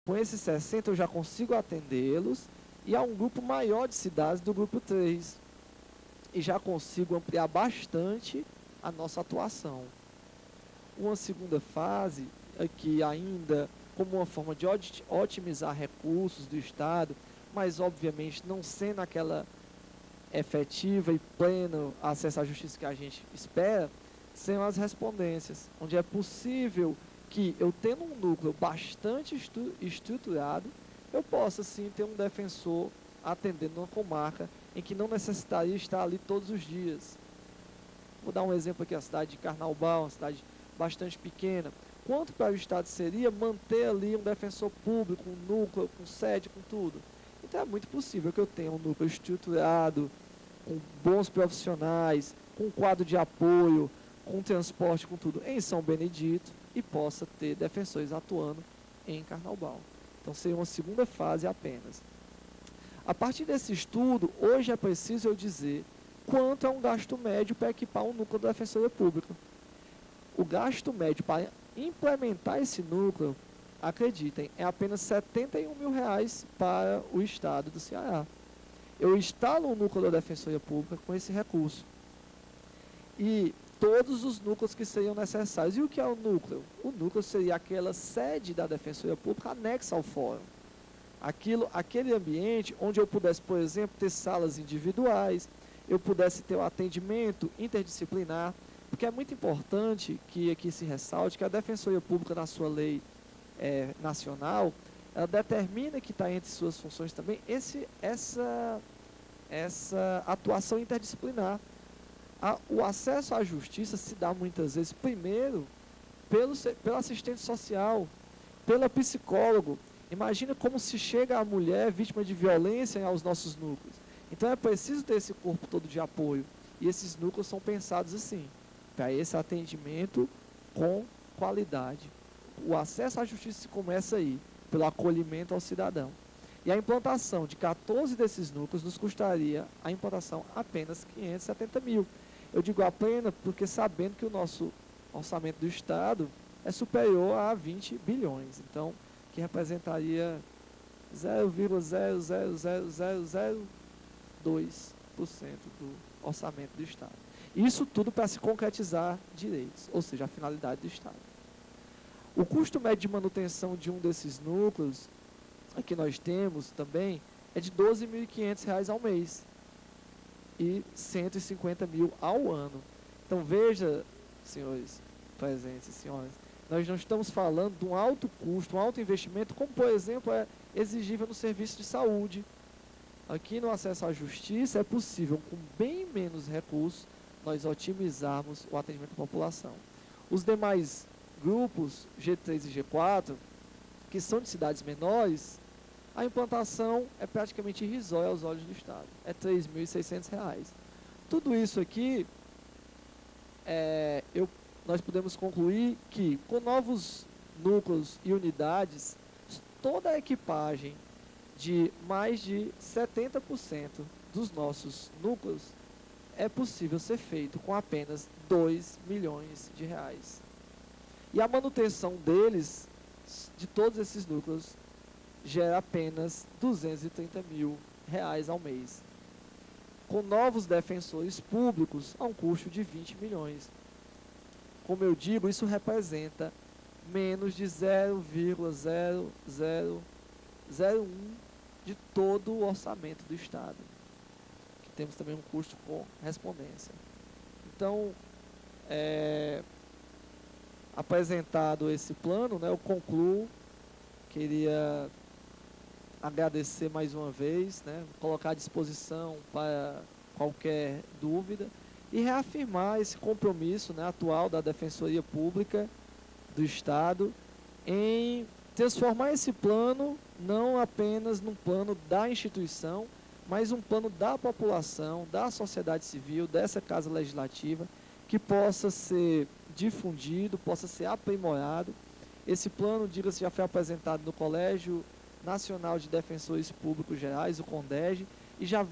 Com esses 60 eu já consigo atendê-los, e há um grupo maior de cidades do grupo 3. E já consigo ampliar bastante a nossa atuação. Uma segunda fase, aqui ainda como uma forma de otimizar recursos do Estado, mas obviamente não sendo aquela efetiva e pleno acesso à justiça que a gente espera, são as respondências, onde é possível que eu tendo um núcleo bastante estruturado, eu possa sim ter um defensor atendendo uma comarca em que não necessitaria estar ali todos os dias. Vou dar um exemplo aqui, a cidade de Carnaubal, uma cidade bastante pequena. Quanto para o Estado seria manter ali um defensor público, um núcleo, com sede, com tudo? Então é muito possível que eu tenha um núcleo estruturado, com bons profissionais, com um quadro de apoio, com transporte, com tudo, em São Benedito, e possa ter defensores atuando em Carnaubal. Então seria uma segunda fase apenas. A partir desse estudo, hoje é preciso eu dizer quanto é um gasto médio para equipar um núcleo da Defensoria Pública. O gasto médio para implementar esse núcleo, acreditem, é apenas R$ 71 mil para o Estado do Ceará. Eu instalo um núcleo da Defensoria Pública com esse recurso. E todos os núcleos que seriam necessários. E o que é o núcleo? O núcleo seria aquela sede da Defensoria Pública anexa ao fórum. Aquele ambiente onde eu pudesse, por exemplo, ter salas individuais, eu pudesse ter o atendimento interdisciplinar, porque é muito importante que aqui se ressalte que a Defensoria Pública, na sua lei nacional, ela determina que está entre suas funções também essa atuação interdisciplinar. O acesso à justiça se dá muitas vezes, primeiro, pelo assistente social, pelo psicólogo. Imagina como se chega a mulher vítima de violência aos nossos núcleos. Então é preciso ter esse corpo todo de apoio. E esses núcleos são pensados assim, para esse atendimento com qualidade. O acesso à justiça se começa aí, pelo acolhimento ao cidadão. E a implantação de 14 desses núcleos nos custaria a implantação apenas 570 mil. Eu digo apenas porque sabendo que o nosso orçamento do Estado é superior a 20 bilhões. Então, que representaria 0,00002% do orçamento do Estado. Isso tudo para se concretizar direitos, ou seja, a finalidade do Estado. O custo médio de manutenção de um desses núcleos, que nós temos também, é de R$ 12.500 ao mês e 150 mil ao ano. Então veja, senhores presentes e senhoras, nós não estamos falando de um alto custo, um alto investimento, como por exemplo é exigível no serviço de saúde. Aqui no acesso à justiça é possível, com bem menos recursos, nós otimizarmos o atendimento à população. Os demais grupos, G3 e G4, que são de cidades menores, a implantação é praticamente irrisória aos olhos do Estado. É R$ 3.600. Tudo isso aqui, nós podemos concluir que, com novos núcleos e unidades, toda a equipagem de mais de 70% dos nossos núcleos é possível ser feito com apenas R$ 2 milhões. E a manutenção deles, de todos esses núcleos, gera apenas R$ 230 mil ao mês. Com novos defensores públicos, a um custo de 20 milhões. Como eu digo, isso representa menos de 0,0001 de todo o orçamento do Estado, que temos também um custo com respondência. Então, apresentado esse plano, eu concluo, queria agradecer mais uma vez, colocar à disposição para qualquer dúvida e reafirmar esse compromisso atual da Defensoria Pública do Estado em transformar esse plano não apenas num plano da instituição, mas um plano da população, da sociedade civil, dessa Casa Legislativa, que possa ser difundido, possa ser aprimorado. Esse plano, diga-se, já foi apresentado no Colégio Nacional de Defensores Públicos Gerais, o CONDEG, e já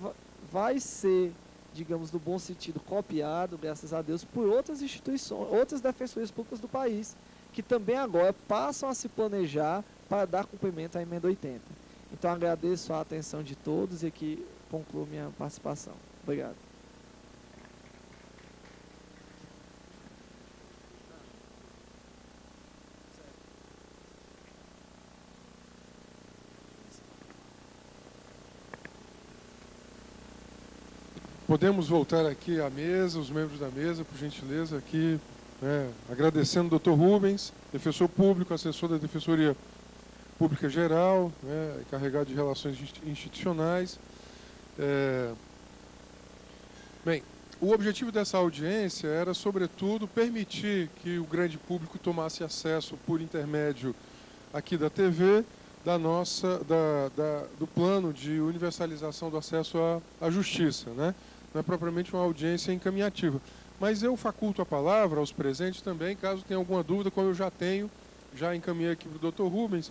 vai ser, digamos, no bom sentido, copiado, graças a Deus, por outras instituições, outras defensorias públicas do país, que também agora passam a se planejar para dar cumprimento à emenda 80. Então, agradeço a atenção de todos e aqui concluo minha participação. Obrigado. Podemos voltar aqui à mesa, os membros da mesa, por gentileza, aqui, agradecendo ao Dr. Rubens, defensor público, assessor da Defensoria Pública Geral, encarregado de relações institucionais. Bem, o objetivo dessa audiência era, sobretudo, permitir que o grande público tomasse acesso, por intermédio aqui da TV, do plano de universalização do acesso à justiça, né? Não é propriamente uma audiência encaminhativa. Mas eu faculto a palavra aos presentes também, caso tenha alguma dúvida, como eu já encaminhei aqui para o Dr. Rubens,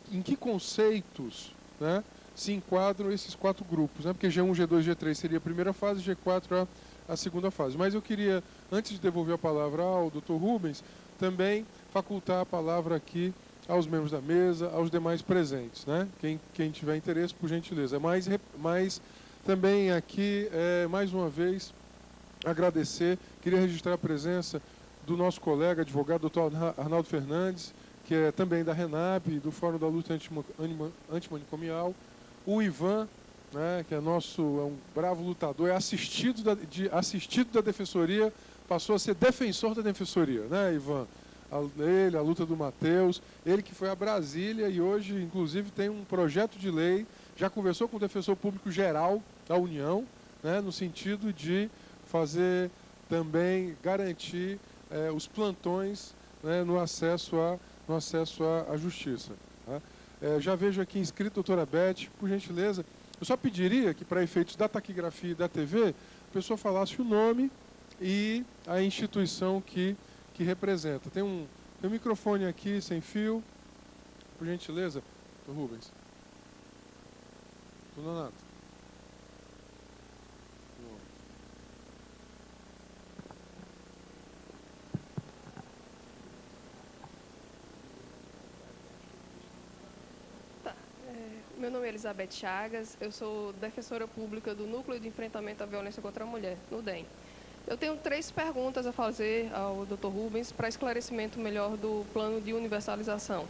em que conceitos, né, se enquadram esses 4 grupos, né? Porque G1, G2, G3 seria a primeira fase, G4 a segunda fase. Mas eu queria, antes de devolver a palavra ao Dr. Rubens, também facultar a palavra aqui aos membros da mesa, aos demais presentes, né? Quem tiver interesse, por gentileza. Mas também aqui, mais uma vez, agradecer, queria registrar a presença do nosso colega, advogado, Dr. Arnaldo Fernandes, que é também da RENAP, do Fórum da Luta Antimanicomial, o Ivan, né, que é um bravo lutador, é assistido da Defensoria, passou a ser defensor da Defensoria, né, Ivan? A luta do Matheus, ele que foi a Brasília e hoje, inclusive, tem um projeto de lei, já conversou com o Defensor Público Geral da União, né, no sentido de fazer também, garantir os plantões, né, no acesso à justiça. Tá? Já vejo aqui inscrito, doutora Beth, por gentileza, eu só pediria que, para efeitos da taquigrafia e da TV, a pessoa falasse o nome e a instituição que representa. Tem um microfone aqui, sem fio, por gentileza, do Rubens. Do Nonato. Meu nome é Elizabeth Chagas, eu sou defensora pública do Núcleo de Enfrentamento à Violência contra a Mulher, no DEM. Eu tenho 3 perguntas a fazer ao Dr. Rubens para esclarecimento melhor do plano de universalização.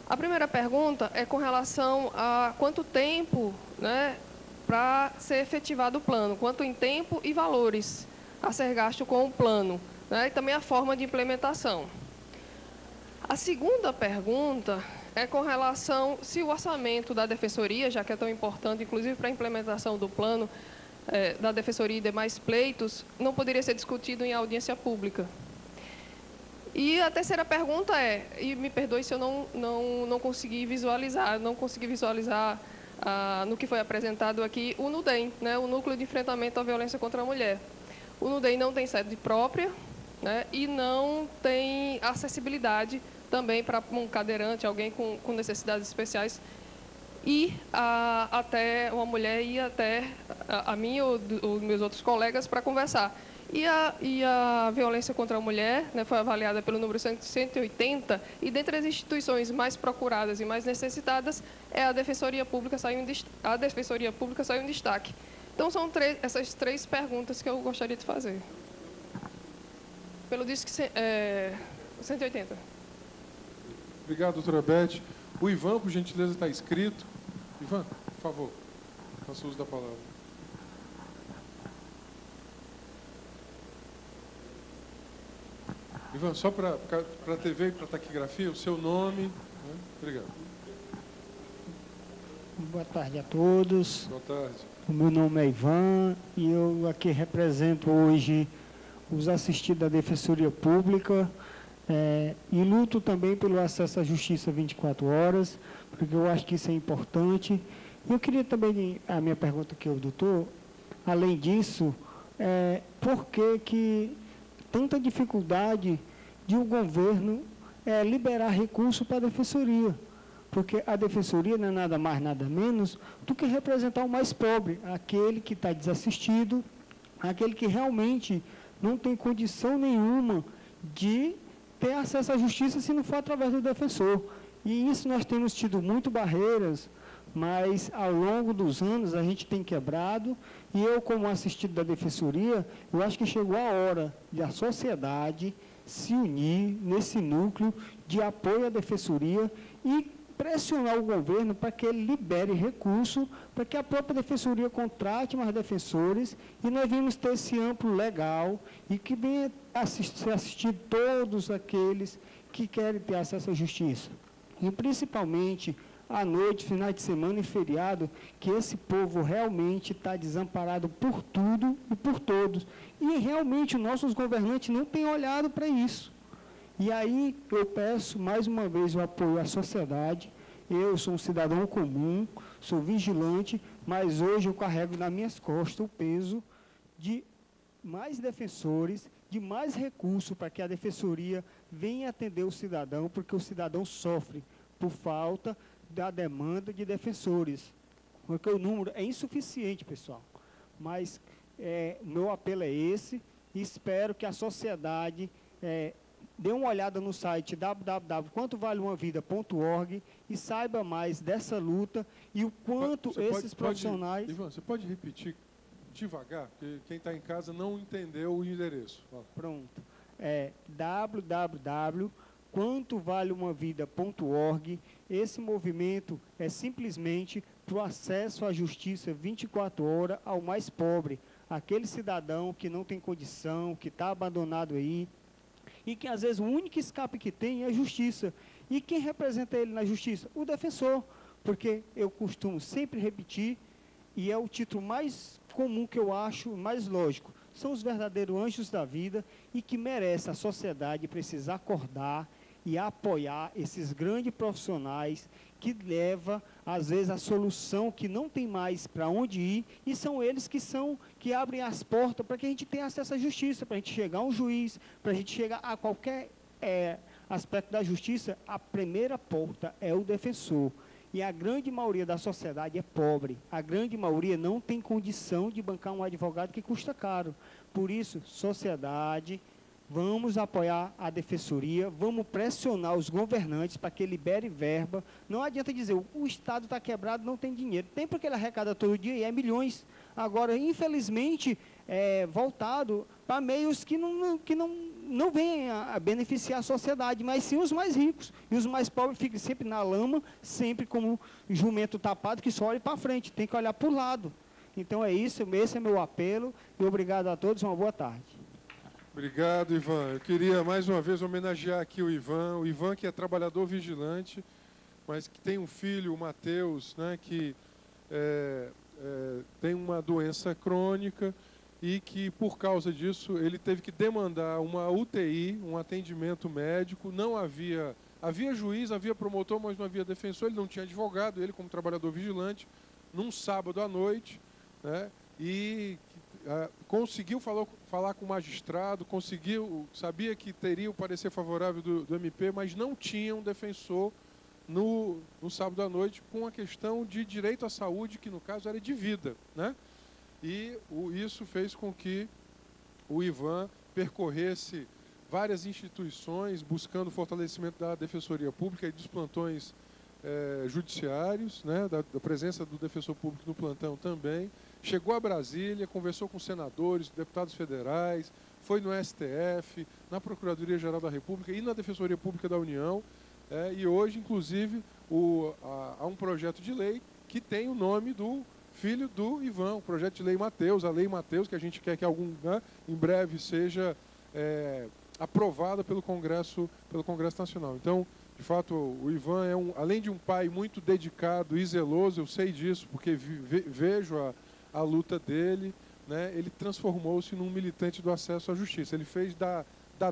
A primeira pergunta é com relação a quanto tempo, né, para ser efetivado o plano, quanto em tempo e valores a ser gasto com o plano, né, e também a forma de implementação. A segunda pergunta é com relação se o orçamento da Defensoria, já que é tão importante, inclusive para a implementação do plano da Defensoria e demais pleitos, não poderia ser discutido em audiência pública. E a terceira pergunta e me perdoe se eu não consegui visualizar, no que foi apresentado aqui, o NUDEM, né, o Núcleo de Enfrentamento à Violência contra a Mulher. O NUDEM não tem sede própria, né, e não tem acessibilidade também para um cadeirante, alguém com necessidades especiais, até uma mulher ir até a mim ou os meus outros colegas para conversar. E a violência contra a mulher, né, foi avaliada pelo número 180, e dentre as instituições mais procuradas e mais necessitadas, a Defensoria Pública saiu em destaque. Então, são essas 3 perguntas que eu gostaria de fazer. Pelo disco 180. Obrigado, doutora Beth. O Ivan, por gentileza, está inscrito. Ivan, por favor, faça uso da palavra. Ivan, só para a TV e para a taquigrafia, o seu nome. Né? Obrigado. Boa tarde a todos. Boa tarde. O meu nome é Ivan e eu aqui represento hoje os assistidos da Defensoria Pública e luto também pelo acesso à justiça 24 horas, porque eu acho que isso é importante. Eu queria também, a minha pergunta aqui ao doutor, além disso, por que tanta dificuldade de o governo liberar recurso para a Defensoria? Porque a Defensoria não é nada mais, nada menos do que representar o mais pobre, aquele que está desassistido, aquele que realmente não tem condição nenhuma de ter acesso à justiça se não for através do defensor. E isso nós temos tido muito barreiras, mas ao longo dos anos a gente tem quebrado, e eu, como assistido da Defensoria, eu acho que chegou a hora de a sociedade se unir nesse núcleo de apoio à Defensoria e pressionar o governo para que ele libere recurso, para que a própria Defensoria contrate mais defensores, e nós vimos ter esse amplo legal, e que venha ser assistido todos aqueles que querem ter acesso à justiça. E principalmente à noite, finais de semana e feriado, que esse povo realmente está desamparado por tudo e por todos. E realmente os nossos governantes não têm olhado para isso. E aí eu peço mais uma vez o apoio à sociedade. Eu sou um cidadão comum, sou vigilante, mas hoje eu carrego nas minhas costas o peso de mais defensores, de mais recursos para que a Defensoria venha atender o cidadão, porque o cidadão sofre por falta da demanda de defensores. Porque o número é insuficiente, pessoal. Mas meu apelo é esse, e espero que a sociedade dê uma olhada no site www.quantovaleumaVida.org e saiba mais dessa luta e o quanto esses profissionais... Ivan, você pode repetir devagar? Porque quem está em casa não entendeu o endereço. Pronto. www.quantovaleumaVida.org. Esse movimento é simplesmente para o acesso à justiça 24 horas ao mais pobre, aquele cidadão que não tem condição, que está abandonado aí, e que às vezes o único escape que tem é a justiça. E quem representa ele na justiça? O defensor, porque eu costumo sempre repetir, e é o título mais comum que eu acho, mais lógico, são os verdadeiros anjos da vida, e que merece a sociedade precisar acordar e apoiar esses grandes profissionais que levam, às vezes, a solução que não tem mais para onde ir, e são eles que abrem as portas para que a gente tenha acesso à justiça, para a gente chegar a um juiz, para a gente chegar a qualquer aspecto da justiça. A primeira porta é o defensor. E a grande maioria da sociedade é pobre. A grande maioria não tem condição de bancar um advogado que custa caro. Por isso, sociedade, vamos apoiar a Defensoria, vamos pressionar os governantes para que liberem verba. Não adianta dizer, o Estado está quebrado, não tem dinheiro. Tem porque ele arrecada todo dia e é milhões. Agora, infelizmente, voltado para meios que não vêm a beneficiar a sociedade, mas sim os mais ricos. E os mais pobres ficam sempre na lama, sempre como jumento tapado que só olha para frente, tem que olhar para o lado. Então é isso, esse é meu apelo, e obrigado a todos, uma boa tarde. Obrigado, Ivan. Eu queria mais uma vez homenagear aqui o Ivan que é trabalhador vigilante, mas que tem um filho, o Matheus, né, que tem uma doença crônica e que, por causa disso, ele teve que demandar uma UTI, um atendimento médico. Não havia juiz, havia promotor, mas não havia defensor, ele não tinha advogado, ele como trabalhador vigilante, num sábado à noite, né, e conseguiu falar com o magistrado, sabia que teria o parecer favorável do MP, mas não tinha um defensor no sábado à noite, com a questão de direito à saúde, que no caso era de vida, né? E isso fez com que o Ivan percorresse várias instituições, buscando o fortalecimento da Defensoria Pública e dos plantões judiciários, né? Da presença do defensor público no plantão também. Chegou a Brasília, conversou com senadores, deputados federais, foi no STF, na Procuradoria-Geral da República e na Defensoria Pública da União. E hoje, inclusive, há um projeto de lei que tem o nome do filho do Ivan, o projeto de lei Matheus, a lei Matheus, que a gente quer que em breve seja aprovada pelo Congresso Nacional. Então, de fato, o Ivan além de um pai muito dedicado e zeloso, eu sei disso, porque vejo a luta dele, né? Ele transformou-se num militante do acesso à justiça. Ele fez da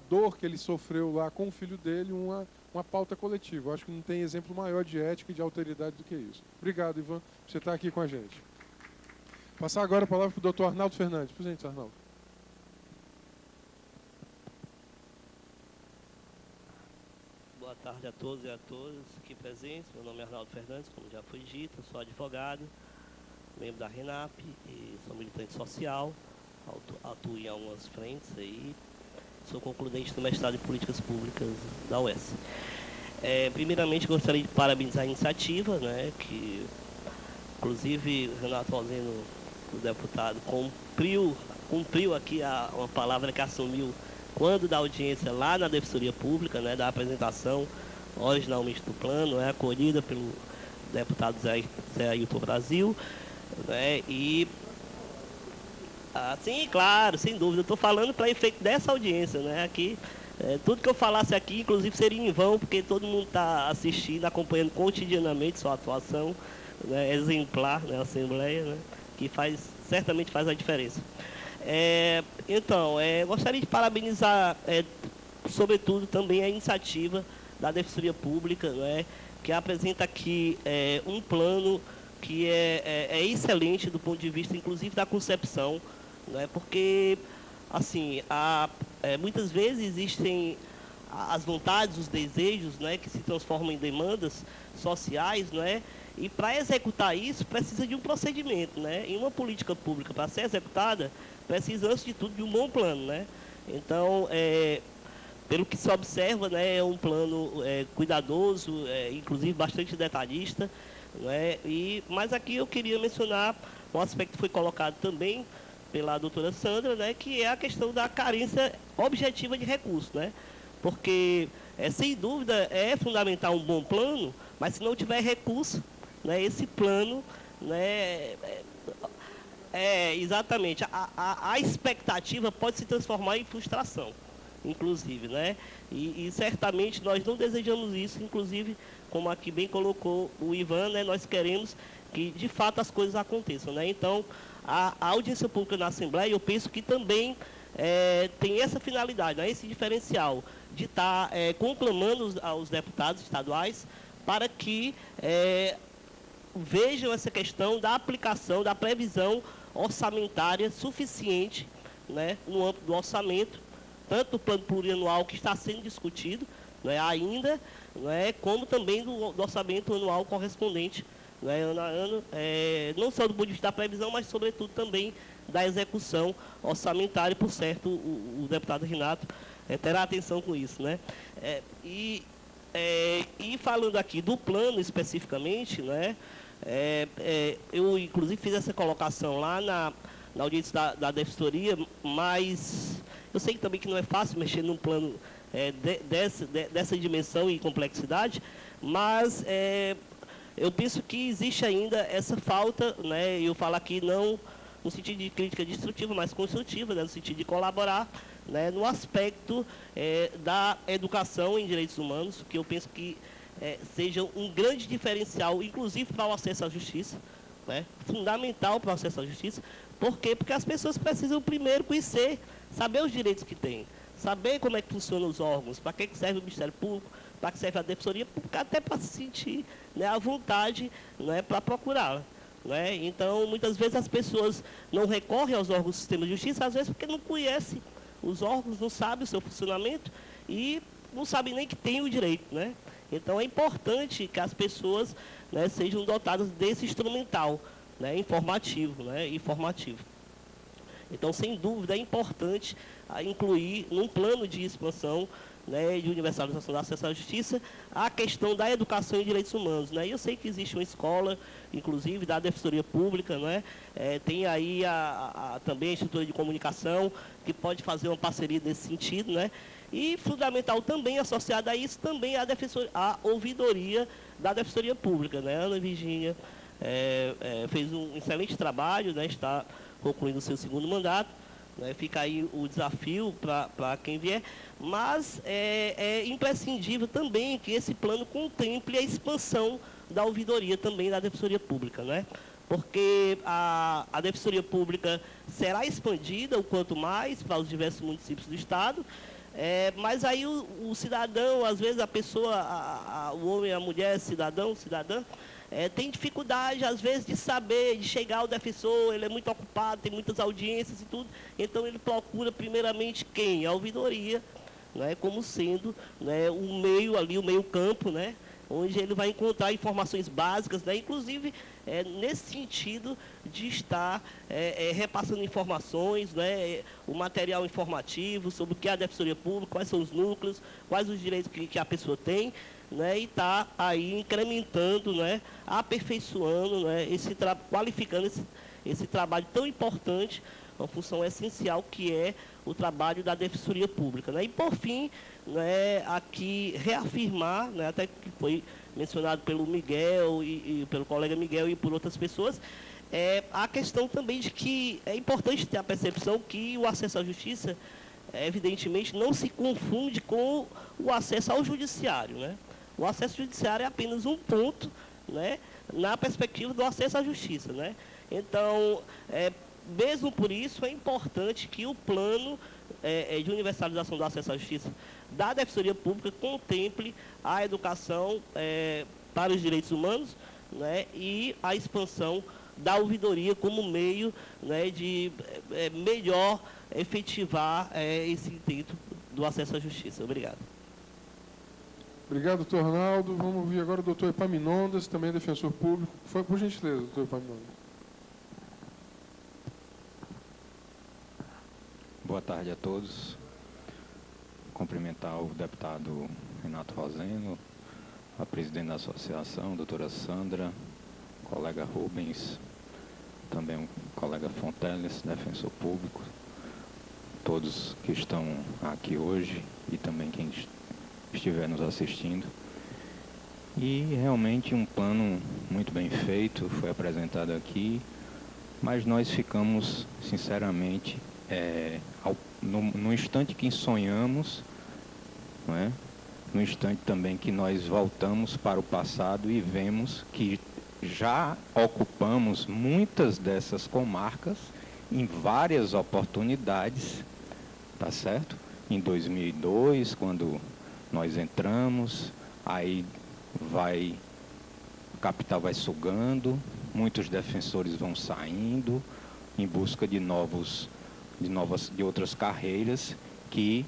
dor que ele sofreu lá com o filho dele uma pauta coletiva. Eu acho que não tem exemplo maior de ética e de alteridade do que isso. Obrigado, Ivan, por você estar aqui com a gente. Passar agora a palavra para o doutor Arnaldo Fernandes. Presente, Arnaldo. Boa tarde a todos e a todas aqui presentes. Meu nome é Arnaldo Fernandes, como já foi dito, sou advogado, membro da RENAP e sou militante social. atuo em algumas frentes aí. Sou concludente do mestrado em Políticas Públicas da UES. Primeiramente, gostaria de parabenizar a iniciativa, né, que, inclusive, Renato Roseno, o deputado, cumpriu aqui uma palavra que assumiu quando da audiência lá na Defensoria Pública, né, da apresentação originalmente do plano, acolhida pelo deputado Zé Ailton Brasil, né, e sim, claro, sem dúvida, eu estou falando para efeito dessa audiência, né, aqui, tudo que eu falasse aqui, inclusive, seria em vão, porque todo mundo está assistindo, acompanhando cotidianamente sua atuação, né, exemplar na Assembleia, né, que certamente faz a diferença. Então, gostaria de parabenizar, sobretudo, também a iniciativa da Defensoria Pública, né, que apresenta aqui um plano que é excelente do ponto de vista, inclusive, da concepção, né, porque, assim, muitas vezes existem as vontades, os desejos, né, que se transformam em demandas sociais, né, e para executar isso precisa de um procedimento, né, e uma política pública para ser executada precisa, antes de tudo, de um bom plano, né. Então, pelo que se observa, né, é um plano cuidadoso, inclusive bastante detalhista, né, mas aqui eu queria mencionar um aspecto que foi colocado também pela doutora Sandra, né, que é a questão da carência objetiva de recursos, né, porque, sem dúvida, é fundamental um bom plano, mas se não tiver recurso, né, esse plano, né, exatamente, a expectativa pode se transformar em frustração, inclusive, né, e certamente nós não desejamos isso, inclusive, como aqui bem colocou o Ivan, né, nós queremos que, de fato, as coisas aconteçam, né, então, a audiência pública na Assembleia, eu penso que também tem essa finalidade, né, esse diferencial de estar conclamando aos deputados estaduais para que vejam essa questão da aplicação, da previsão orçamentária suficiente, né, no âmbito do orçamento, tanto do plano plurianual que está sendo discutido, né, ainda, né, como também do orçamento anual correspondente, né, ano a ano, não só do ponto de vista da previsão, mas sobretudo também da execução orçamentária, por certo, o deputado Renato terá atenção com isso, né. E falando aqui do plano especificamente, né, eu inclusive fiz essa colocação lá na audiência da Defensoria, mas eu sei também que não é fácil mexer num plano dessa dimensão e complexidade, mas eu penso que existe ainda essa falta, né, eu falo aqui não no sentido de crítica destrutiva, mas construtiva, né, no sentido de colaborar, né, no aspecto da educação em direitos humanos, que eu penso que seja um grande diferencial, inclusive para o acesso à justiça, né, fundamental para o acesso à justiça. Por quê? Porque as pessoas precisam primeiro conhecer, saber os direitos que têm, saber como é que funcionam os órgãos, para que serve o Ministério Público, para que serve a Defensoria Pública, até para se sentir, né, à vontade, né, para procurar. Né? Então, muitas vezes as pessoas não recorrem aos órgãos do sistema de justiça, às vezes porque não conhecem os órgãos, não sabem o seu funcionamento e não sabem nem que tem o direito. Né? Então, é importante que as pessoas, né, sejam dotadas desse instrumental, né, informativo. Então, sem dúvida, é importante incluir num plano de expansão, né, de universalização do acesso à justiça, a questão da educação em direitos humanos. Né? E eu sei que existe uma escola, inclusive, da Defensoria Pública, né? Tem aí também a estrutura de comunicação, que pode fazer uma parceria nesse sentido, né? E, fundamental também, associada a isso, também a ouvidoria da Defensoria Pública. Né? A Ana Virgínia fez um excelente trabalho, né? Está concluindo o seu segundo mandato. Né? Fica aí o desafio para quem vier, mas é imprescindível também que esse plano contemple a expansão da ouvidoria também da Defensoria Pública, né? Porque a Defensoria Pública será expandida o quanto mais para os diversos municípios do Estado, mas aí o cidadão, às vezes a pessoa, o homem, a mulher, cidadã, tem dificuldade, às vezes, de saber, de chegar ao defensor, ele é muito ocupado, tem muitas audiências e tudo, então ele procura primeiramente quem? A ouvidoria, né, como sendo, né, o meio ali, o meio campo, né, onde ele vai encontrar informações básicas, né? Inclusive nesse sentido de estar repassando informações, né? O material informativo sobre o que é a Defensoria Pública, quais são os núcleos, quais os direitos que a pessoa tem, né? E está aí incrementando, né? Aperfeiçoando, né? Qualificando esse trabalho tão importante, uma função essencial que é o trabalho da Defensoria Pública, né? E por fim, né, aqui reafirmar, né, até que foi mencionado pelo Miguel e pelo colega Miguel e por outras pessoas, a questão também de que é importante ter a percepção que o acesso à justiça, evidentemente, não se confunde com o acesso ao judiciário, né? O acesso ao judiciário é apenas um ponto, né, na perspectiva do acesso à justiça, né? Então, mesmo por isso, é importante que o plano de universalização do acesso à justiça da Defensoria Pública contemple a educação para os direitos humanos, né, e a expansão da ouvidoria como meio, né, de melhor efetivar esse intento do acesso à justiça. Obrigado. Obrigado, doutor Arnaldo. Vamos ouvir agora o doutor Epaminondas, também defensor público. Por gentileza, doutor Epaminondas. Boa tarde a todos. Cumprimentar o deputado Renato Roseno, a presidente da associação, a doutora Sandra, o colega Rubens, também o colega Fonteles, defensor público, todos que estão aqui hoje e também quem estiver nos assistindo. E realmente um plano muito bem feito foi apresentado aqui, mas nós ficamos, sinceramente, no instante que sonhamos, não é? No instante também que nós voltamos para o passado e vemos que já ocupamos muitas dessas comarcas em várias oportunidades, tá certo? Em 2002, quando nós entramos, aí a capital vai sugando, muitos defensores vão saindo em busca de outras carreiras que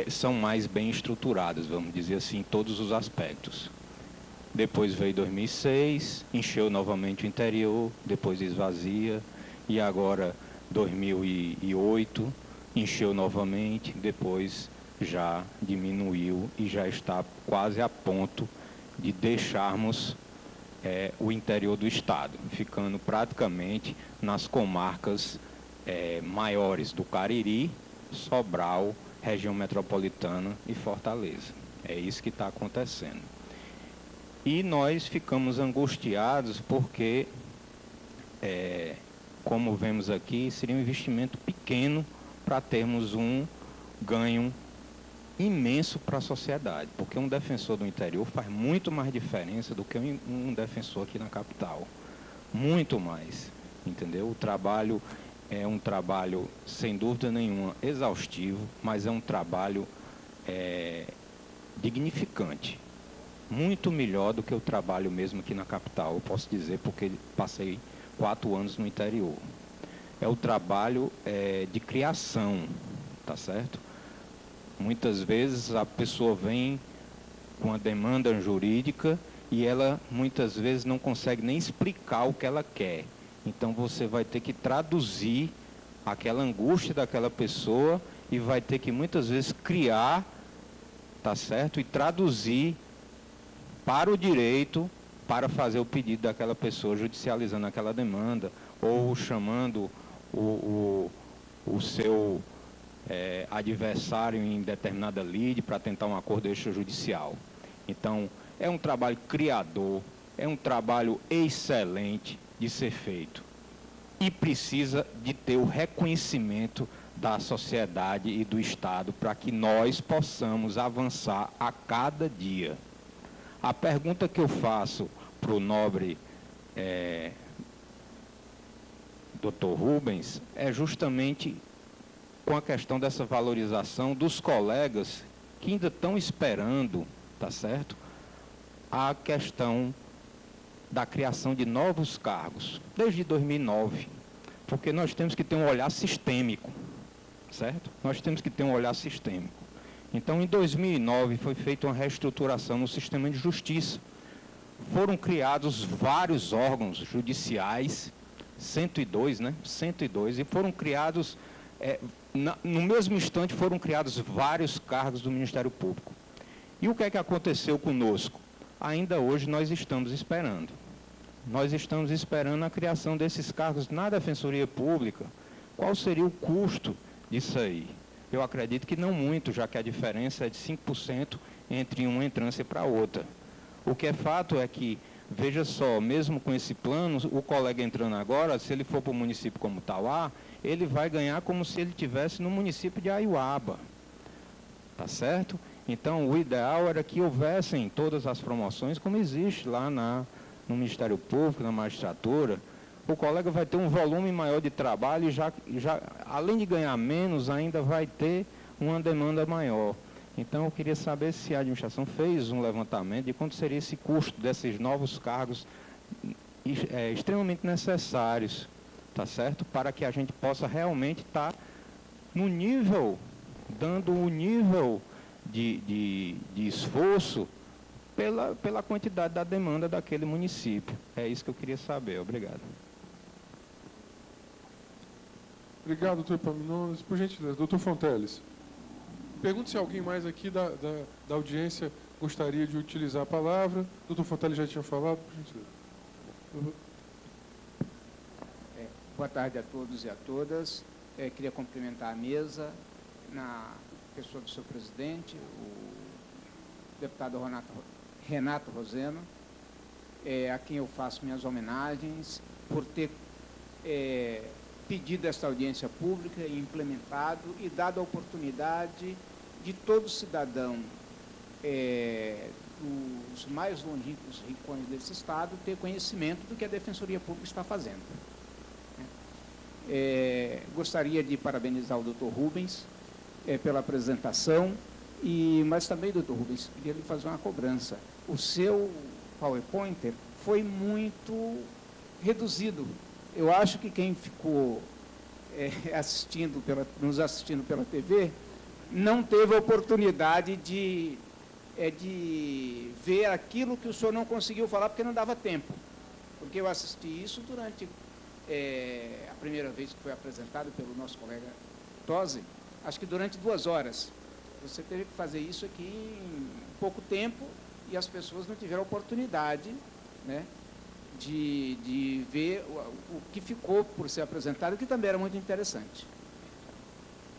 são mais bem estruturadas, vamos dizer assim, em todos os aspectos. Depois veio 2006, encheu novamente o interior, depois esvazia, e agora 2008, encheu novamente, depois já diminuiu e já está quase a ponto de deixarmos o interior do estado, ficando praticamente nas comarcas maiores do Cariri, Sobral, região metropolitana e Fortaleza. É isso que está acontecendo. E nós ficamos angustiados porque, como vemos aqui, seria um investimento pequeno para termos um ganho imenso para a sociedade, porque um defensor do interior faz muito mais diferença do que um defensor aqui na capital, muito mais, entendeu? O trabalho é um trabalho, sem dúvida nenhuma, exaustivo, mas é um trabalho dignificante, muito melhor do que o trabalho mesmo aqui na capital, eu posso dizer, porque passei 4 anos no interior. É o trabalho de criação, tá certo? Muitas vezes a pessoa vem com a demanda jurídica e ela muitas vezes não consegue nem explicar o que ela quer. Então você vai ter que traduzir aquela angústia daquela pessoa e vai ter que muitas vezes criar, tá certo? E traduzir para o direito para fazer o pedido daquela pessoa, judicializando aquela demanda ou chamando o seu adversário em determinada lide para tentar um acordo extrajudicial. Então, é um trabalho criador, é um trabalho excelente de ser feito e precisa de ter o reconhecimento da sociedade e do Estado para que nós possamos avançar a cada dia. A pergunta que eu faço para o nobre Dr. Rubens é justamente com a questão dessa valorização dos colegas que ainda estão esperando, tá certo? A questão da criação de novos cargos, desde 2009, porque nós temos que ter um olhar sistêmico, certo? Nós temos que ter um olhar sistêmico. Então, em 2009, foi feita uma reestruturação no sistema de justiça. Foram criados vários órgãos judiciais, 102, né? 102, e foram criados, no mesmo instante, foram criados vários cargos do Ministério Público. E o que é que aconteceu conosco? Ainda hoje nós estamos esperando. Nós estamos esperando a criação desses cargos na Defensoria Pública. Qual seria o custo disso aí? Eu acredito que não muito, já que a diferença é de 5% entre uma entrância para outra. O que é fato é que, veja só, mesmo com esse plano, o colega entrando agora, se ele for para o município como Tauá, ele vai ganhar como se ele estivesse no município de Aiuaba. Tá certo? Então, o ideal era que houvessem todas as promoções, como existe lá no Ministério Público, na magistratura. O colega vai ter um volume maior de trabalho e já, além de ganhar menos, ainda vai ter uma demanda maior. Então, eu queria saber se a administração fez um levantamento de quanto seria esse custo desses novos cargos extremamente necessários, tá certo? Para que a gente possa realmente estar no nível, dando o nível de esforço pela quantidade da demanda daquele município. É isso que eu queria saber. Obrigado. Obrigado, doutor Epaminondas. Por gentileza, doutor Fonteles. Pergunto se alguém mais aqui da audiência gostaria de utilizar a palavra. Doutor Fonteles já tinha falado, por gentileza. Boa tarde a todos e a todas. Queria cumprimentar a mesa, na pessoa do seu presidente, o deputado Renato Roseno, a quem eu faço minhas homenagens por ter pedido esta audiência pública e implementado e dado a oportunidade de todo cidadão dos mais longínquos rincões desse Estado ter conhecimento do que a Defensoria Pública está fazendo. Gostaria de parabenizar o doutor Rubens pela apresentação, mas também, doutor Rubens, queria lhe fazer uma cobrança. O seu PowerPointer foi muito reduzido. Eu acho que quem ficou nos assistindo pela TV não teve a oportunidade de ver aquilo que o senhor não conseguiu falar porque não dava tempo. Porque eu assisti isso durante a primeira vez que foi apresentado pelo nosso colega Tosi, acho que durante 2 horas. Você teve que fazer isso aqui em pouco tempo e as pessoas não tiveram oportunidade, né, de ver o que ficou por ser apresentado, que também era muito interessante.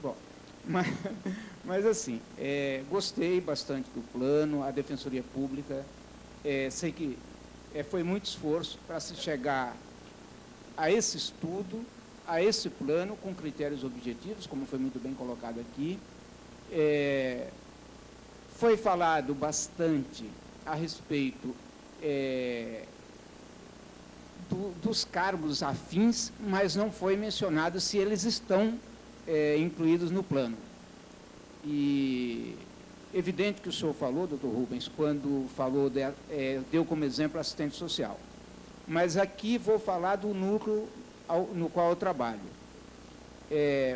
Bom, mas assim, gostei bastante do plano, a Defensoria Pública, sei que foi muito esforço para se chegar a esse estudo, a esse plano, com critérios objetivos, como foi muito bem colocado aqui. Foi falado bastante a respeito dos cargos afins, mas não foi mencionado se eles estão incluídos no plano. E evidente que o senhor falou, doutor Rubens, quando falou, deu como exemplo assistente social. Mas aqui vou falar do núcleo no qual eu trabalho.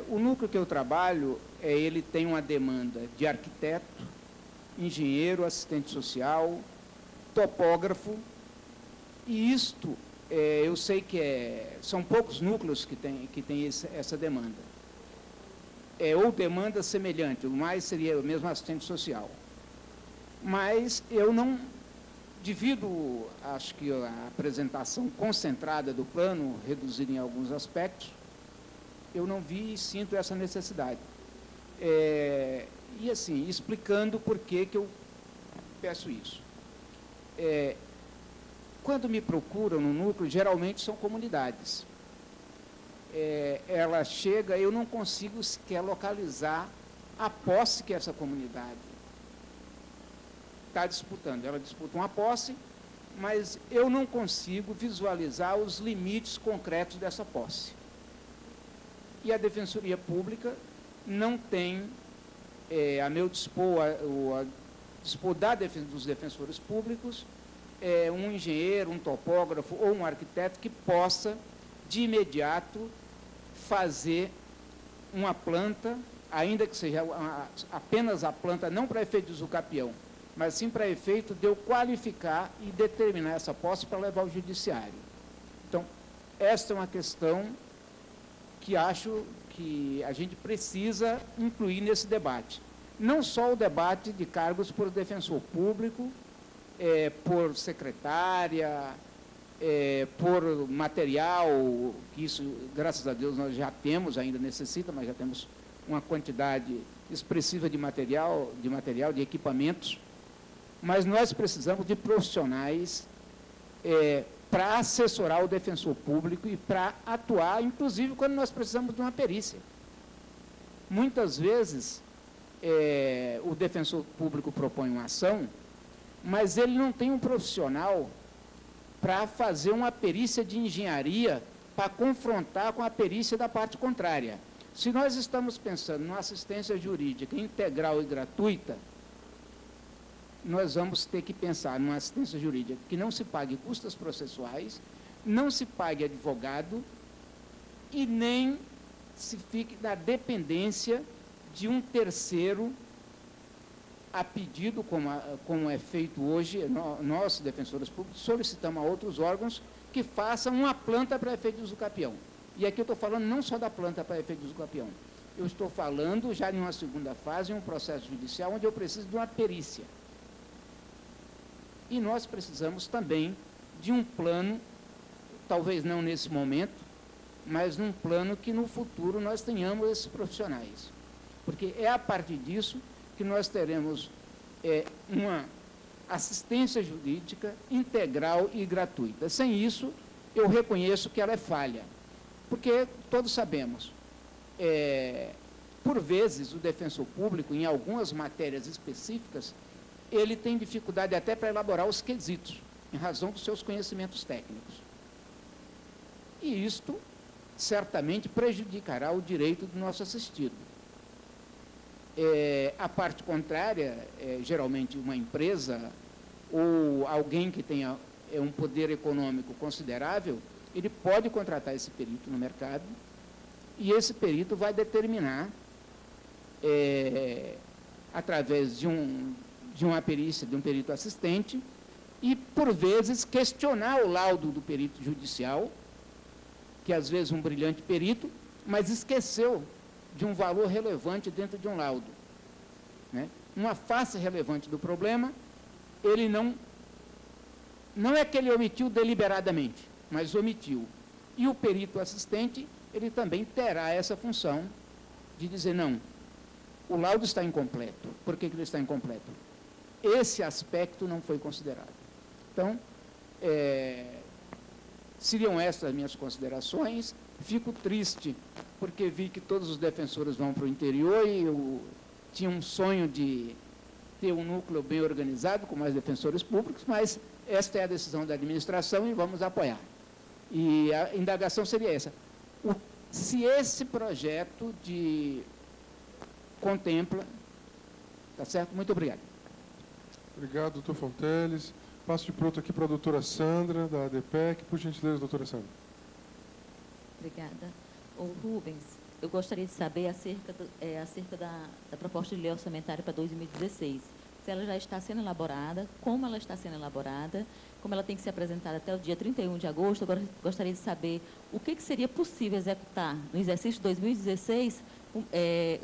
O núcleo que eu trabalho, ele tem uma demanda de arquiteto, engenheiro, assistente social, topógrafo, e isto, eu sei que são poucos núcleos que tem essa demanda. Ou demanda semelhante, o mais seria o mesmo assistente social. Mas eu não, devido, acho que a apresentação concentrada do plano, reduzida em alguns aspectos, eu não vi e sinto essa necessidade. E assim, explicando por que eu peço isso. Quando me procuram no núcleo, geralmente são comunidades. Ela chega, eu não consigo sequer localizar a posse que essa comunidade está disputando. Ela disputa uma posse, mas eu não consigo visualizar os limites concretos dessa posse. E a Defensoria Pública não tem, a meu dispor, a dispor dos defensores públicos, um engenheiro, um topógrafo ou um arquiteto que possa, de imediato, fazer uma planta, ainda que seja apenas a planta, não para efeito de usucapião, mas sim para efeito de eu qualificar e determinar essa posse para levar ao judiciário. Então, esta é uma questão que acho que a gente precisa incluir nesse debate. Não só o debate de cargos por defensor público, por secretária, por material, que isso, graças a Deus, nós já temos, ainda necessita, mas já temos uma quantidade expressiva de material, de equipamentos, mas nós precisamos de profissionais para assessorar o defensor público e para atuar, inclusive, quando nós precisamos de uma perícia. Muitas vezes, o defensor público propõe uma ação, mas ele não tem um profissional para fazer uma perícia de engenharia para confrontar com a perícia da parte contrária. Se nós estamos pensando numa assistência jurídica integral e gratuita, nós vamos ter que pensar numa assistência jurídica que não se pague custas processuais, não se pague advogado e nem se fique na dependência de um terceiro a pedido, como é feito hoje. Nós, defensores públicos, solicitamos a outros órgãos que façam uma planta para efeito de usucapião. E aqui eu estou falando não só da planta para efeito de usucapião, eu estou falando já em uma segunda fase, em um processo judicial, onde eu preciso de uma perícia. E nós precisamos também de um plano, talvez não nesse momento, mas num plano que no futuro nós tenhamos esses profissionais. Porque é a partir disso que nós teremos uma assistência jurídica integral e gratuita. Sem isso, eu reconheço que ela é falha. Porque todos sabemos, por vezes, o defensor público, em algumas matérias específicas, ele tem dificuldade até para elaborar os quesitos, em razão dos seus conhecimentos técnicos. E isto certamente prejudicará o direito do nosso assistido. A parte contrária, geralmente uma empresa ou alguém que tenha um poder econômico considerável, ele pode contratar esse perito no mercado e esse perito vai determinar, através de uma perícia, de um perito assistente, e, por vezes, questionar o laudo do perito judicial, que às vezes um brilhante perito, mas esqueceu de um valor relevante dentro de um laudo. Né? Uma face relevante do problema, ele não é que ele omitiu deliberadamente, mas omitiu. E o perito assistente, ele também terá essa função de dizer, não, o laudo está incompleto. Por que ele está incompleto? Esse aspecto não foi considerado. Então, seriam essas as minhas considerações. Fico triste, porque vi que todos os defensores vão para o interior e eu tinha um sonho de ter um núcleo bem organizado, com mais defensores públicos, mas esta é a decisão da administração e vamos apoiar. E a indagação seria essa. Se esse projeto contempla... Tá certo? Muito obrigado. Obrigado, doutor Fonteles. Passo de pronto aqui para a doutora Sandra, da ADPEC. Por gentileza, doutora Sandra. Obrigada. Rubens, eu gostaria de saber acerca da proposta de lei orçamentária para 2016. Se ela já está sendo elaborada, como ela está sendo elaborada, como ela tem que ser apresentada até o dia 31 de agosto. Agora, gostaria de saber o que seria possível executar no exercício de 2016,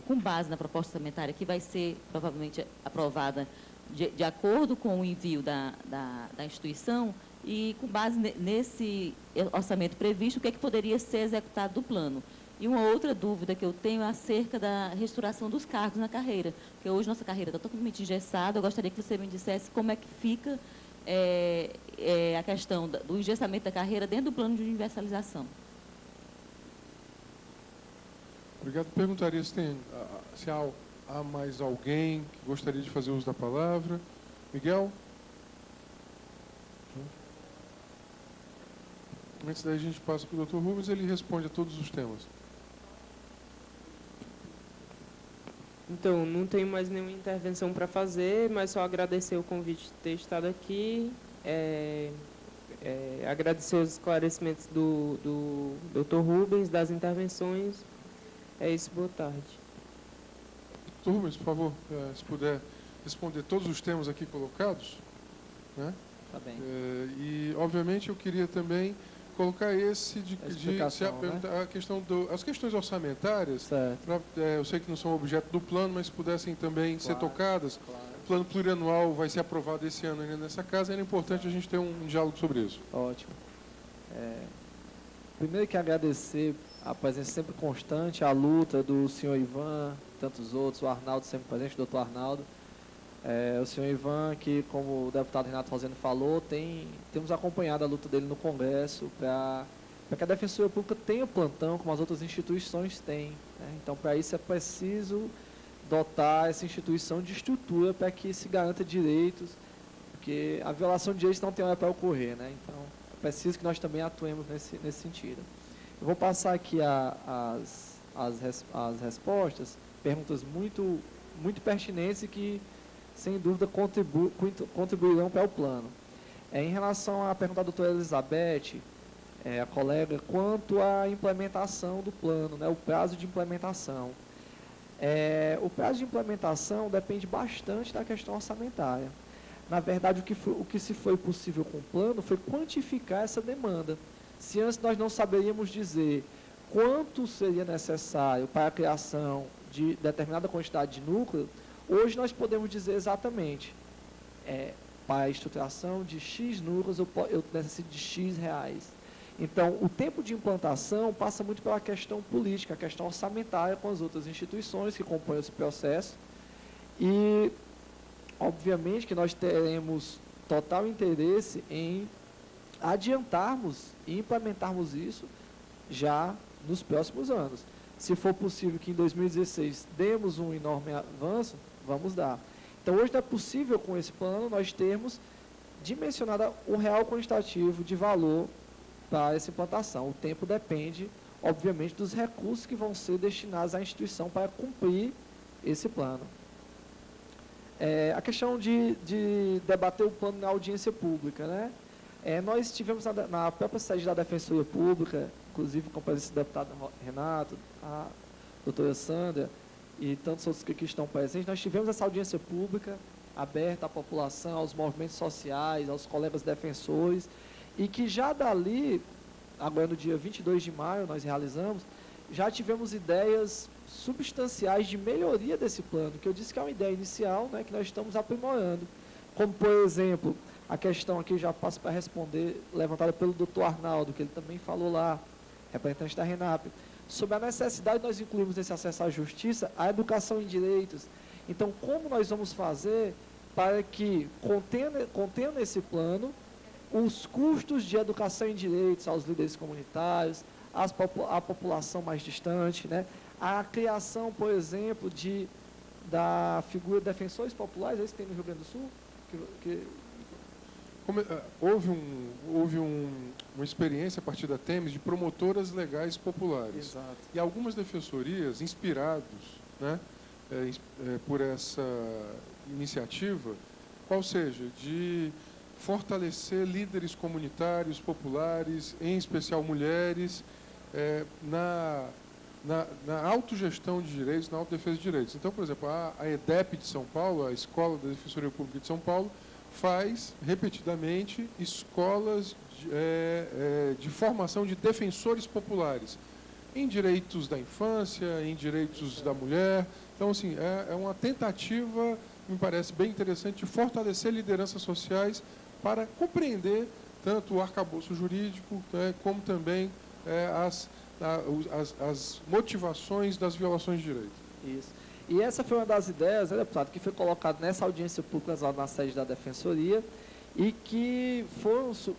com base na proposta orçamentária, que vai ser provavelmente aprovada de acordo com o envio da instituição, e com base nesse orçamento previsto, o que poderia ser executado do plano. E uma outra dúvida que eu tenho é acerca da restauração dos cargos na carreira, porque hoje nossa carreira está totalmente engessada. Eu gostaria que você me dissesse como é que fica a questão do engessamento da carreira dentro do plano de universalização. Obrigado. Perguntaria se há mais alguém que gostaria de fazer uso da palavra. Miguel? Antes daí a gente passa para o doutor Rubens, ele responde a todos os temas. Então, não tenho mais nenhuma intervenção para fazer, mas só agradecer o convite de ter estado aqui, agradecer os esclarecimentos do Dr. Rubens, das intervenções, É isso, boa tarde. Rubens, por favor, se puder responder todos os temas aqui colocados, né? Tá bem. E, obviamente, eu queria também colocar esse a questão as questões orçamentárias. Certo. Eu sei que não são objeto do plano, mas se pudessem também ser tocadas. Claro. O plano plurianual vai ser aprovado esse ano ainda nessa casa, era importante a gente ter um diálogo sobre isso. Ótimo. Primeiro que agradecer a presença sempre constante, a luta do senhor Ivan, tantos outros, o Arnaldo sempre presente, o doutor Arnaldo. O senhor Ivan, que como o deputado Renato Rosendo falou, temos acompanhado a luta dele no Congresso para que a Defensoria Pública tenha plantão, como as outras instituições têm, né? Então, para isso é preciso dotar essa instituição de estrutura para que se garanta direitos, porque a violação de direitos não tem hora para ocorrer, né? Então, é preciso que nós também atuemos nesse sentido. Eu vou passar aqui as respostas, perguntas muito pertinentes e que, sem dúvida, contribuirão para o plano. Em relação à pergunta da doutora Elizabeth, a colega, quanto à implementação do plano, né, o prazo de implementação. O prazo de implementação depende bastante da questão orçamentária. Na verdade, o que se foi possível com o plano foi quantificar essa demanda. Se antes nós não saberíamos dizer quanto seria necessário para a criação de determinada quantidade de núcleo, hoje nós podemos dizer exatamente, para a estruturação de X núcleos, eu necessito de X reais. Então, o tempo de implantação passa muito pela questão política, a questão orçamentária com as outras instituições que compõem esse processo. E, obviamente, que nós teremos total interesse em adiantarmos e implementarmos isso já nos próximos anos. Se for possível que em 2016 demos um enorme avanço, vamos dar. Então, hoje não é possível, com esse plano, nós termos dimensionado o real quantitativo de valor para essa implantação. O tempo depende, obviamente, dos recursos que vão ser destinados à instituição para cumprir esse plano. A questão de debater o plano na audiência pública, né? Nós tivemos na própria sede da Defensoria Pública, inclusive com a presença do deputado Renato, a doutora Sandra e tantos outros que aqui estão presentes, nós tivemos essa audiência pública aberta à população, aos movimentos sociais, aos colegas defensores, e que já dali, agora no dia 22 de maio, nós realizamos, já tivemos ideias substanciais de melhoria desse plano, que eu disse que é uma ideia inicial, né, que nós estamos aprimorando. Como, por exemplo, a questão aqui, já passo para responder, levantada pelo doutor Arnaldo, que ele também falou lá, representante da RENAP, sobre a necessidade de nós incluirmos nesse acesso à justiça a educação em direitos. Então, como nós vamos fazer para que, contendo nesse plano, os custos de educação em direitos aos líderes comunitários, à população mais distante, né? A criação, por exemplo, da figura de defensores populares, esse tem no Rio Grande do Sul? Houve uma experiência a partir da Temes de promotoras legais populares. Exato. E algumas defensorias, inspirados, né, por essa iniciativa, qual seja, de fortalecer líderes comunitários, populares, em especial mulheres, na autogestão de direitos, na autodefesa de direitos. Então, por exemplo, a EDEP de São Paulo, a Escola da Defensoria Pública de São Paulo, faz repetidamente escolas de formação de defensores populares em direitos da infância, em direitos da mulher. Então, assim, é uma tentativa, me parece bem interessante, de fortalecer lideranças sociais para compreender tanto o arcabouço jurídico, né, como também as motivações das violações de direitos. Isso. E essa foi uma das ideias, né, deputado, que foi colocada nessa audiência pública lá na sede da Defensoria e que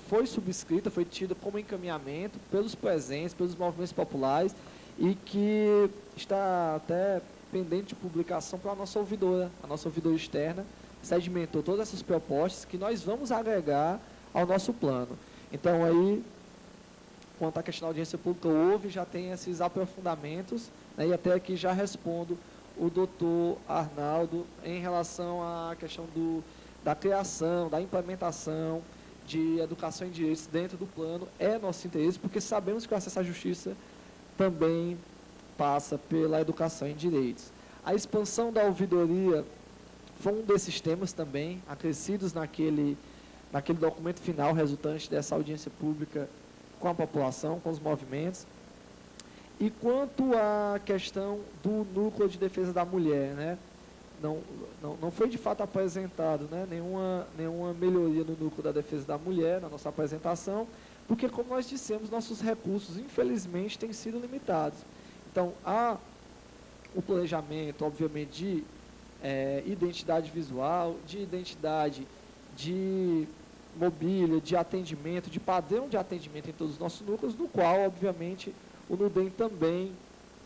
foi subscrita, foi tida como encaminhamento pelos presentes, pelos movimentos populares e que está até pendente de publicação para a nossa ouvidora externa, sedimentou todas essas propostas que nós vamos agregar ao nosso plano. Então, aí, quanto à questão da audiência pública, já tem esses aprofundamentos, né, e até aqui já respondo o doutor Arnaldo em relação à questão da criação, da implementação de educação em direitos dentro do plano. É nosso interesse, porque sabemos que o acesso à justiça também passa pela educação em direitos. A expansão da ouvidoria foi um desses temas também, acrescidos naquele documento final resultante dessa audiência pública com a população, com os movimentos. E quanto à questão do núcleo de defesa da mulher, né? Não foi de fato apresentado, né, nenhuma melhoria no núcleo da defesa da mulher na nossa apresentação, porque, como nós dissemos, nossos recursos, infelizmente, têm sido limitados. Então, há o planejamento, obviamente, de identidade visual, de identidade de mobília, de atendimento, de padrão de atendimento em todos os nossos núcleos, no qual, obviamente, o NUDEM também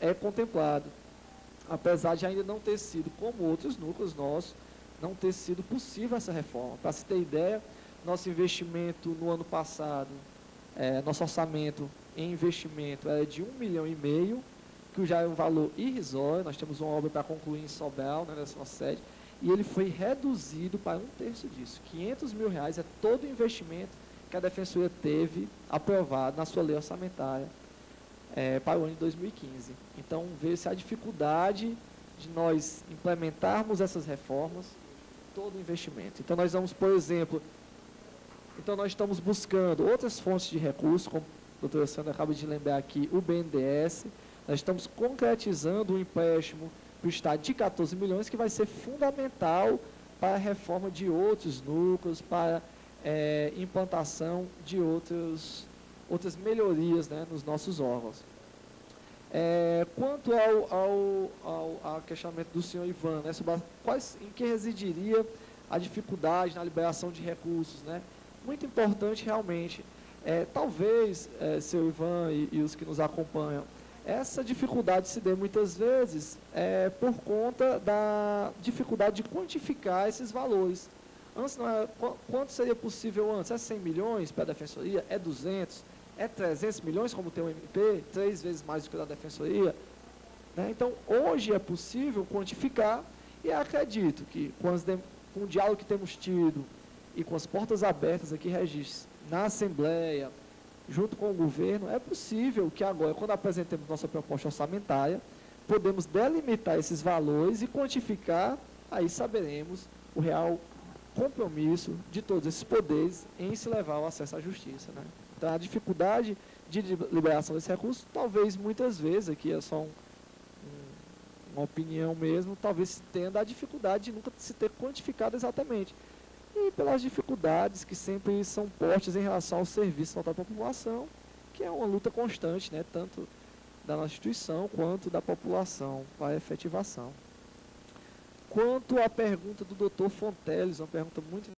é contemplado. Apesar de ainda não ter sido, como outros núcleos nossos, não ter sido possível essa reforma. Para se ter ideia, nosso investimento no ano passado, nosso orçamento em investimento era de 1,5 milhão, que já é um valor irrisório. Nós temos uma obra para concluir em Sobral, né, nessa nossa sede, e ele foi reduzido para 1/3 disso. R$500 mil é todo o investimento que a Defensoria teve aprovado na sua lei orçamentária para o ano de 2015. Então, vê-se a dificuldade de nós implementarmos essas reformas, todo o investimento. Então, nós vamos, por exemplo, nós estamos buscando outras fontes de recursos, como a doutora Sandra acaba de lembrar aqui, o BNDES. Nós estamos concretizando um empréstimo para o Estado de 14 milhões, que vai ser fundamental para a reforma de outros núcleos, para implantação de outras melhorias, né, nos nossos órgãos. Quanto ao questionamento do senhor Ivan, né, sobre em que residiria a dificuldade na liberação de recursos, né? Muito importante realmente, talvez, senhor Ivan e os que nos acompanham, essa dificuldade se dê muitas vezes por conta da dificuldade de quantificar esses valores. Antes, quanto seria possível antes? É 100 milhões para a Defensoria? É 200? É 300 milhões, como tem o MP? 3 vezes mais do que a da Defensoria? Né? Então, hoje é possível quantificar, e acredito que com o diálogo que temos tido e com as portas abertas aqui, Regis, na Assembleia, junto com o governo, é possível que agora, quando apresentemos nossa proposta orçamentária, podemos delimitar esses valores e quantificar, aí saberemos o real compromisso de todos esses poderes em se levar ao acesso à justiça, né? Então, a dificuldade de liberação desse recurso, talvez muitas vezes, aqui é só uma opinião mesmo, talvez se tenda a dificuldade de nunca se ter quantificado exatamente. E pelas dificuldades que sempre são postas em relação ao serviço voltado para a população, que é uma luta constante, né, tanto da nossa instituição quanto da população para a efetivação. Quanto à pergunta do Dr. Fonteles, uma pergunta muito